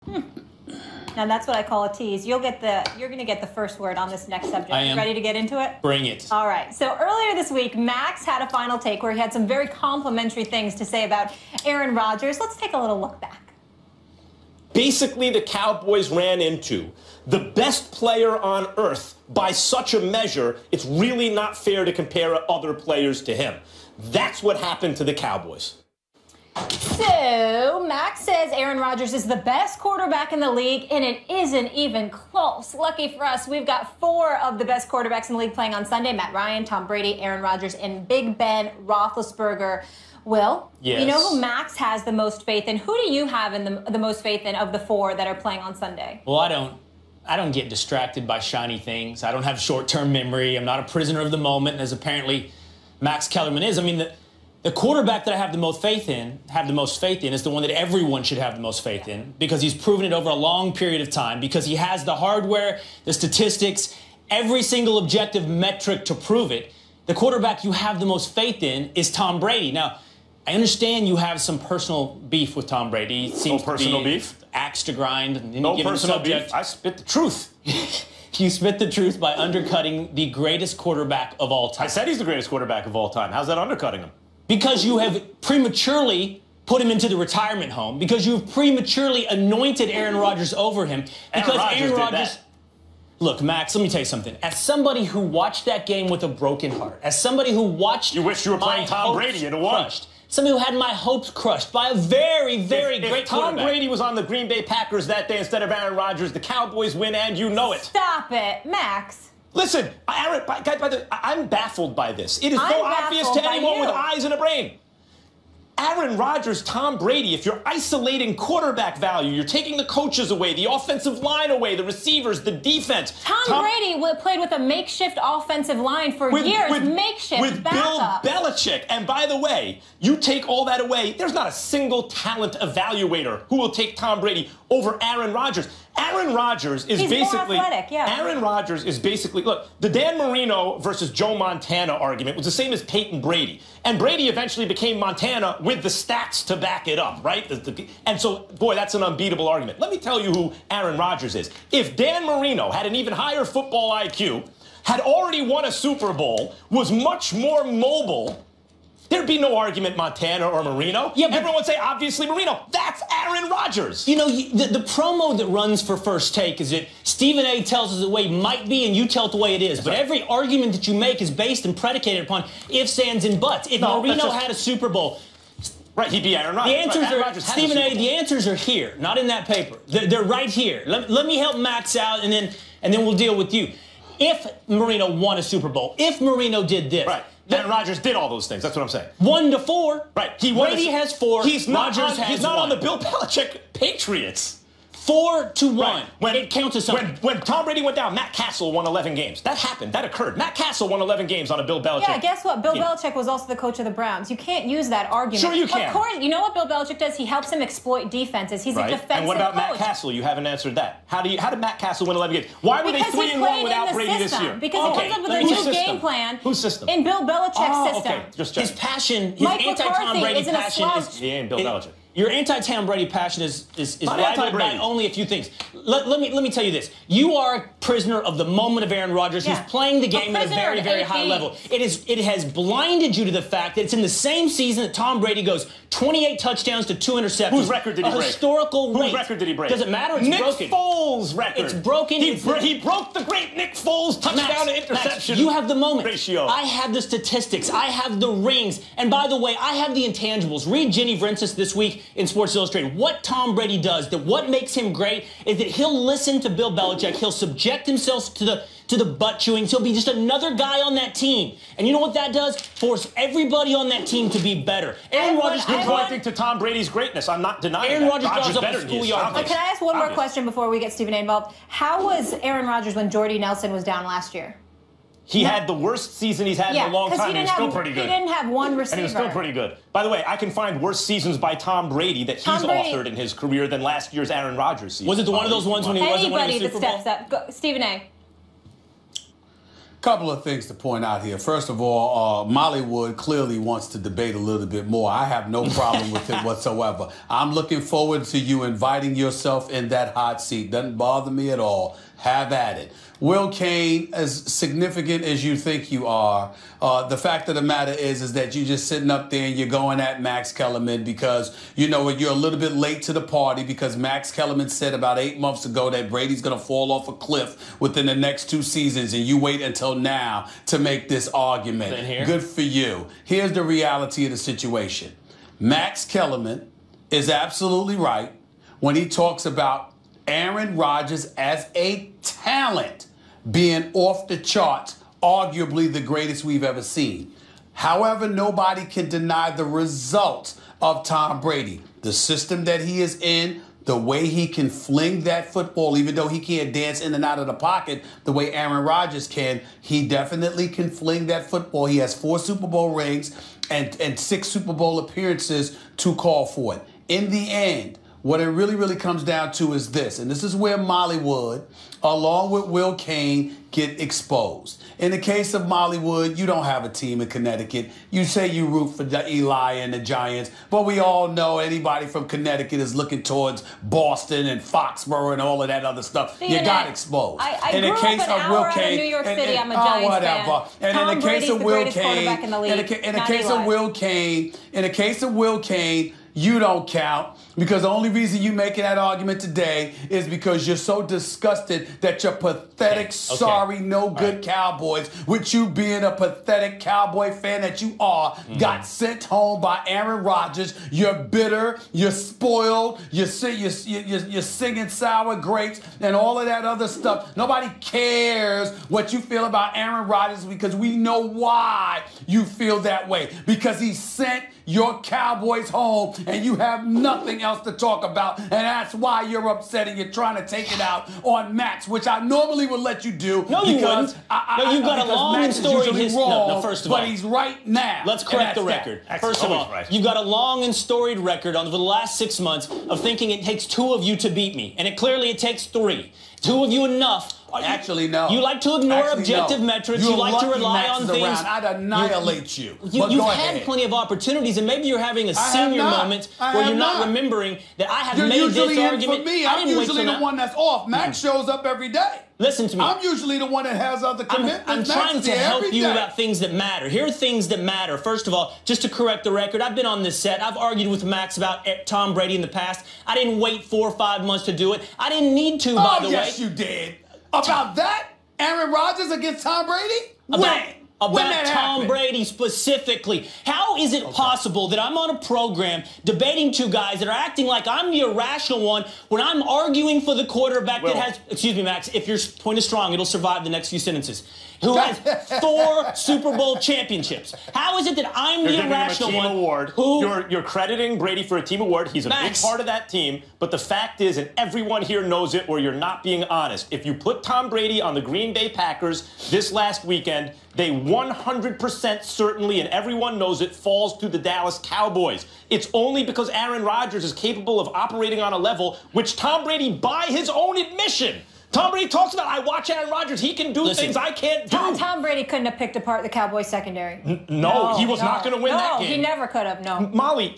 Now that's what I call a tease. You're going to get the first word on this next subject. I am. Ready to get into it? Bring it. All right. So earlier this week, Max had a final take where he had some very complimentary things to say about Aaron Rodgers. Let's take a little look back. Basically, the Cowboys ran into the best player on earth by such a measure, it's really not fair to compare other players to him. That's what happened to the Cowboys. So, Max says Aaron Rodgers is the best quarterback in the league, and it isn't even close. Lucky for us, we've got 4 of the best quarterbacks in the league playing on Sunday. Matt Ryan, Tom Brady, Aaron Rodgers, and Big Ben Roethlisberger. Will, yes. You know who Max has the most faith in? Who do you have in the most faith in of the 4 that are playing on Sunday? Well, I don't get distracted by shiny things. I don't have short-term memory. I'm not a prisoner of the moment, as apparently Max Kellerman is. I mean, the quarterback that I have the most faith in, is the one that everyone should have the most faith in, because he's proven it over a long period of time, because he has the hardware, the statistics, every single objective metric to prove it. The quarterback you have the most faith in is Tom Brady. Now, I understand you have some personal beef with Tom Brady. He seems personal beef? Axe to grind. No personal beef. I spit the truth. You spit the truth by undercutting the greatest quarterback of all time. I said he's the greatest quarterback of all time. How's that undercutting him? Because you have prematurely put him into the retirement home. Because you've prematurely anointed Aaron Rodgers over him. Because Aaron Rodgers. Look, Max, let me tell you something. As somebody who watched that game with a broken heart, as somebody who watched. You wish you were playing Tom Brady in a one. Somebody who had my hopes crushed by a very, very great Tom Brady was on the Green Bay Packers that day instead of Aaron Rodgers, the Cowboys win, and you know it. Stop it, Max. Listen, Aaron, I'm baffled by this. It is so obvious to anyone with eyes and a brain. Aaron Rodgers, Tom Brady, if you're isolating quarterback value, you're taking the coaches away, the offensive line away, the receivers, the defense. Tom Brady played with a makeshift offensive line for years. With Bill Belichick. And by the way, you take all that away, there's not a single talent evaluator who will take Tom Brady over Aaron Rodgers. Aaron Rodgers is basically more athletic, yeah. Aaron Rodgers is basically, look, the Dan Marino versus Joe Montana argument was the same as Peyton Brady. And Brady eventually became Montana with the stats to back it up, right? And so, boy, that's an unbeatable argument. Let me tell you who Aaron Rodgers is. If Dan Marino had an even higher football IQ, had already won a Super Bowl, was much more mobile, there'd be no argument Montana or Marino. Yeah, everyone would say, obviously, Marino. That's Aaron Rodgers. You know, the promo that runs for First Take is that Stephen A. tells us the way it might be and you tell it the way it is. But every argument that you make is based and predicated upon ifs, ands, and buts. If Marino had a Super Bowl... Right, he'd be Aaron Rodgers. The answers are, Stephen A., the answers are here, not in that paper. They're right here. Let me help Max out, and then we'll deal with you. If Marino won a Super Bowl, if Marino did this... Right. Aaron Rodgers did all those things. That's what I'm saying. 1-4. Right. Brady has 4. He's not Rodgers on the Bill Belichick Patriots. 4-1. Right. It counts as something. When Tom Brady went down, Matt Castle won 11 games. That happened. That occurred. Matt Castle won 11 games on a Bill Belichick. Yeah, guess what? Bill Belichick was also the coach of the Browns. You can't use that argument. Sure you can. Of course. You know what Bill Belichick does? He helps him exploit defenses. He's a defensive coach. And what about Matt Castle? You haven't answered that. How did Matt Castle win 11 games? Why were they 3-1 without Brady this year? Because he comes up with a new game plan. Whose system? In Bill Belichick's system. Okay. Just check. His passion, his anti-Tom Brady passion is... He ain't Bill Belichick. Your anti-Tom Brady passion is rivaled by only a few things. Let me tell you this. You are a prisoner of the moment of Aaron Rodgers, who's playing the game at a very, very high level. It has blinded you to the fact that it's in the same season that Tom Brady goes 28 touchdowns to 2 interceptions. Whose record did he break? Historical rate. Whose record did he break? Doesn't matter. It's broken. Nick Foles' record. It's broken. He broke the great Nick Foles touchdown to interception. Max, you have the moment. Ratio. I have the statistics. I have the rings. And by the way, I have the intangibles. Read Ginny Vrensis this week in Sports Illustrated. What Tom Brady does, that what makes him great, is that he'll listen to Bill Belichick. He'll subject himself to the butt chewing. He'll be just another guy on that team. And you know what that does? Force everybody on that team to be better. Aaron Rodgers... You're pointing to Tom Brady's greatness. I'm not denying Aaron that. Rodgers draws up the schoolyard. Can I ask one more question before we get Stephen A. involved? How was Aaron Rodgers when Jordy Nelson was down last year? He had the worst season he's had in a long time, and he was still pretty good. He didn't have one receiver. And he was still pretty good. By the way, I can find worse seasons by Tom Brady that he's authored in his career than last year's Aaron Rodgers season. Was it one of those ones when he wasn't winning a Super Bowl? Anybody that steps up. Stephen A. Couple of things to point out here. First of all, Mollywood clearly wants to debate a little bit more. I have no problem with it whatsoever. I'm looking forward to you inviting yourself in that hot seat. Doesn't bother me at all. Have at it. Will Kane, as significant as you think you are, the fact of the matter is that you're just sitting up there and you're going at Max Kellerman because, you know, you're a little bit late to the party because Max Kellerman said about 8 months ago that Brady's going to fall off a cliff within the next 2 seasons, and you wait until now to make this argument. Good for you. Here's the reality of the situation. Max Kellerman is absolutely right when he talks about Aaron Rodgers as a talent being off the charts, arguably the greatest we've ever seen. However, nobody can deny the results of Tom Brady. The system that he is in, the way he can fling that football, even though he can't dance in and out of the pocket the way Aaron Rodgers can, he definitely can fling that football. He has 4 Super Bowl rings and 6 Super Bowl appearances to call for it. In the end, what it really comes down to is this, and this is where Mollywood, along with Will Kane, get exposed. In the case of Mollywood, you don't have a team in Connecticut. You say you root for Eli and the Giants, but we all know anybody from Connecticut is looking towards Boston and Foxborough and all of that other stuff. You got exposed. I grew up an hour out of New York City. I'm a Giants fan. And in the case of Will Kane, in the case of Will Kane, you don't count because the only reason you making that argument today is because you're so disgusted that your pathetic, sorry, no good Cowboys, with you being a pathetic Cowboy fan that you are, got sent home by Aaron Rodgers. You're bitter, you're spoiled, you're singing sour grapes and all of that other stuff. Nobody cares what you feel about Aaron Rodgers because we know why you feel that way. Because he sent your Cowboys home and you have nothing else to talk about, and that's why you're upset and you're trying to take it out on Max, which I normally would let you do. No, you wouldn't. No, you've got a long and storied history. No, first of all, but he's right now. Let's correct the record. First of all, you've got a long and storied record for the last 6 months of thinking it takes 2 of you to beat me, and it takes 3. 2 of you enough. Actually, no. You like to ignore objective metrics. You like to rely on things. I'd annihilate you. You've had plenty of opportunities, and maybe you're having a senior moment where you're not remembering that I have made this argument. For me, I'm usually the one that's off. Max shows up every day. Listen to me. I'm usually the one that has other commitments. I'm trying to help you about things that matter. Here are things that matter. First of all, just to correct the record, I've been on this set. I've argued with Max about Tom Brady in the past. I didn't wait 4 or 5 months to do it. I didn't need to, by the way. Yes, you did. About that? Aaron Rodgers against Tom Brady? About Tom Brady specifically. How is it possible that I'm on a program debating 2 guys that are acting like I'm the irrational one when I'm arguing for the quarterback that has, excuse me, Max, if your point is strong, it'll survive the next few sentences, who has 4 Super Bowl championships? How is it that I'm the irrational one? Award. You're crediting Brady for a team award. He's a big part of that team. But the fact is, and everyone here knows it, or you're not being honest, if you put Tom Brady on the Green Bay Packers this last weekend, they 100% certainly, and everyone knows it, falls to the Dallas Cowboys. It's only because Aaron Rodgers is capable of operating on a level which Tom Brady, by his own admission, Tom Brady talks about, I watch Aaron Rodgers. He can do things I can't do. Tom Brady couldn't have picked apart the Cowboys secondary. No, he was not going to win that game. No, he never could have, no. Molly,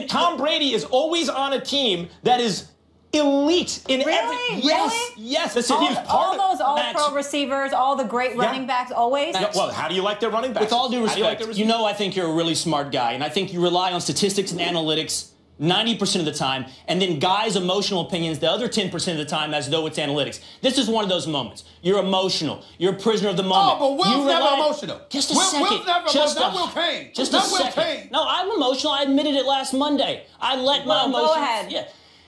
Tom Brady is always on a team that is elite in every. Yes. Listen, all those all-pro receivers, all the great running backs, always. Well, how do you like their running backs? With all due respect, you know I think you're a really smart guy, and I think you rely on statistics and analytics 90% of the time, and then guys' emotional opinions the other 10% of the time as though it's analytics. This is one of those moments. You're emotional. You're a prisoner of the moment. Oh, but Will's never emotional. Just a second. Will's never emotional. Not Will Kane. Just a second. No, I'm emotional. I admitted it last Monday. I let my emotions. Go ahead. Yeah.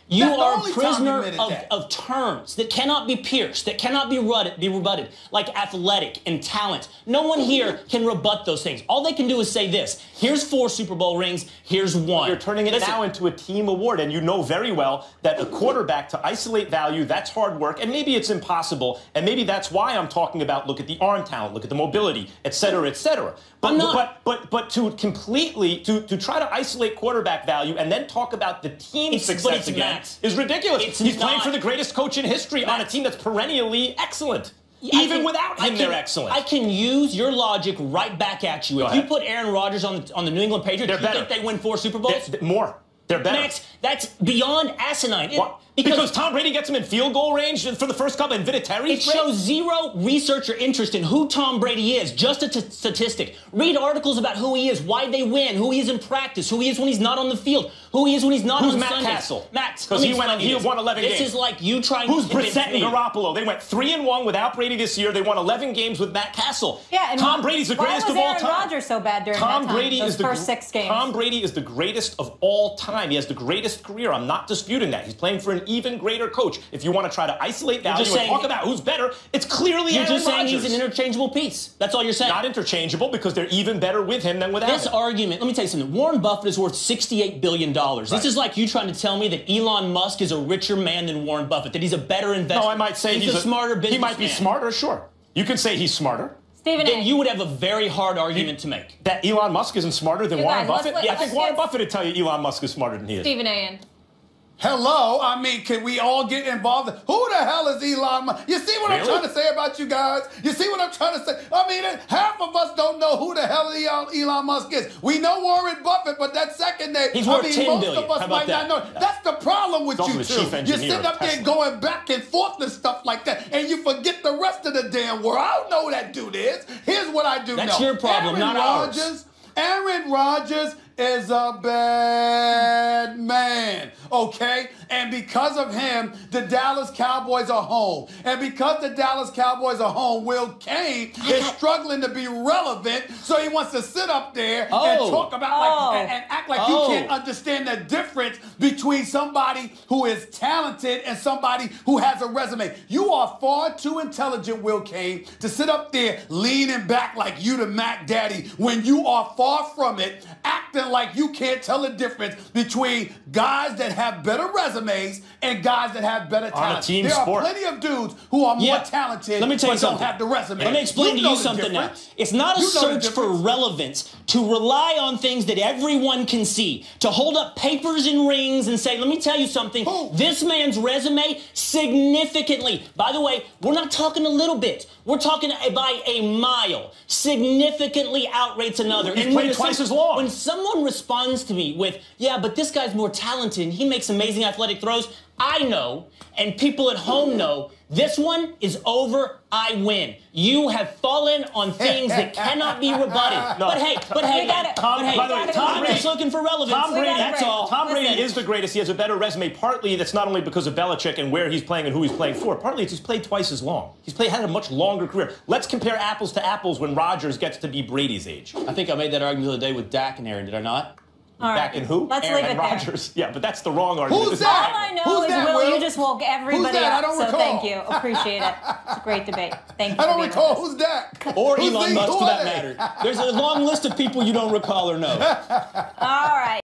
You are a prisoner of terms that cannot be pierced, that cannot be rebutted, like athletic and talent. No one here can rebut those things. All they can do is say this. Here's 4 Super Bowl rings. Here's 1. You're turning it now into a team award, and you know very well that a quarterback, to isolate value, that's hard work, and maybe it's impossible, and maybe that's why I'm talking about look at the arm talent, look at the mobility, et cetera, et cetera. But to completely to try to isolate quarterback value and then talk about the team success again is ridiculous. He's playing for the greatest coach in history on a team that's perennially excellent. Even without him, they're excellent. I can use your logic right back at you. If you put Aaron Rodgers on the New England Patriots, do you think they win 4 Super Bowls? More. They're better. Max, that's beyond asinine. Because Tom Brady gets him in field goal range for the first couple, and Vinatieri. It shows zero research or interest in who Tom Brady is, just a statistic. Read articles about who he is, why they win, who he is in practice, who he is when he's not on the field, who he is when he's not on Sundays. Who's Matt Castle? Max, because he won 11 games. This is like you trying Who's to Brissett and Garoppolo? They went 3-1 without Brady this year. They won 11 games with Matt Castle. Yeah, and Tom Brady's the greatest of all time. Why was Aaron Rodgers so bad during that time, those first 6 games? Tom Brady is the greatest of all time. He has the greatest career. I'm not disputing that. He's playing for an even greater coach. If you want to try to isolate value and talk about who's better, it's clearly Aaron Rodgers. You're just saying he's an interchangeable piece. That's all you're saying. Not interchangeable because they're even better with him than without him. This argument, let me tell you something. Warren Buffett is worth $68 billion. Right. This is like you trying to tell me that Elon Musk is a richer man than Warren Buffett, that he's a better investor. No, I might say he's a smarter businessman. He might be smarter, sure. You could say he's smarter. Stephen then you would have a very hard argument to make. That Elon Musk isn't smarter than Warren Buffett? I think Warren Buffett would tell you Elon Musk is smarter than he is. Stephen A. Hello, I mean, can we all get involved? Who the hell is Elon Musk? You see what I'm trying to say about you guys? You see what I'm trying to say? I mean, half of us don't know who the hell Elon Musk is. We know Warren Buffett, but that second name, he's worth $10 most billion. of us might not know. That's the problem with you two. You're sitting up there going back and forth and stuff like that, and you forget the rest of the damn world. I don't know who that dude is. Here's what I do know. That's your problem, not ours. Aaron Rodgers is a bad man, okay? And because of him, the Dallas Cowboys are home. And because the Dallas Cowboys are home, Will Cain is struggling to be relevant, so he wants to sit up there and talk about and act like you can't understand the difference between somebody who is talented and somebody who has a resume. You are far too intelligent, Will Cain, to sit up there leaning back like you the Mac Daddy when you are far from it, acting like you can't tell the difference between guys that have better resumes and guys that have better talent. On a team there sport. are plenty of dudes who are more talented Let me tell you but something. don't have the resume. Let me explain to you something now. It's not a search for relevance to rely on things that everyone can see, to hold up papers and rings and say, let me tell you something, this man's resume significantly, by the way, we're not talking a little bit, we're talking by a mile, significantly outrates another. He's played twice as long. When someone responds to me with, yeah, but this guy's more talented, he makes amazing athletic throws, I know, and people at home know, this one is over, I win. You have fallen on things that cannot be rebutted. No. But hey, I'm just looking for relevance. Tom Brady, that's all. Tom Brady is the greatest. He has a better resume. Partly that's not only because of Belichick and where he's playing and who he's playing for. Partly it's he's played twice as long. Had a much longer career. Let's compare apples to apples when Rodgers gets to be Brady's age. I think I made that argument the other day with Dak and Aaron, did I not? Back in who? Let's Aaron leave it Rodgers. Yeah, but that's the wrong argument. Who's that? All I know is, Will, you just woke everybody up, I don't recall. Thank you. Appreciate it. It's a great debate. Thank you. I don't recall who's that. Or Elon Musk, for that matter. There's a long list of people you don't recall or know. All right.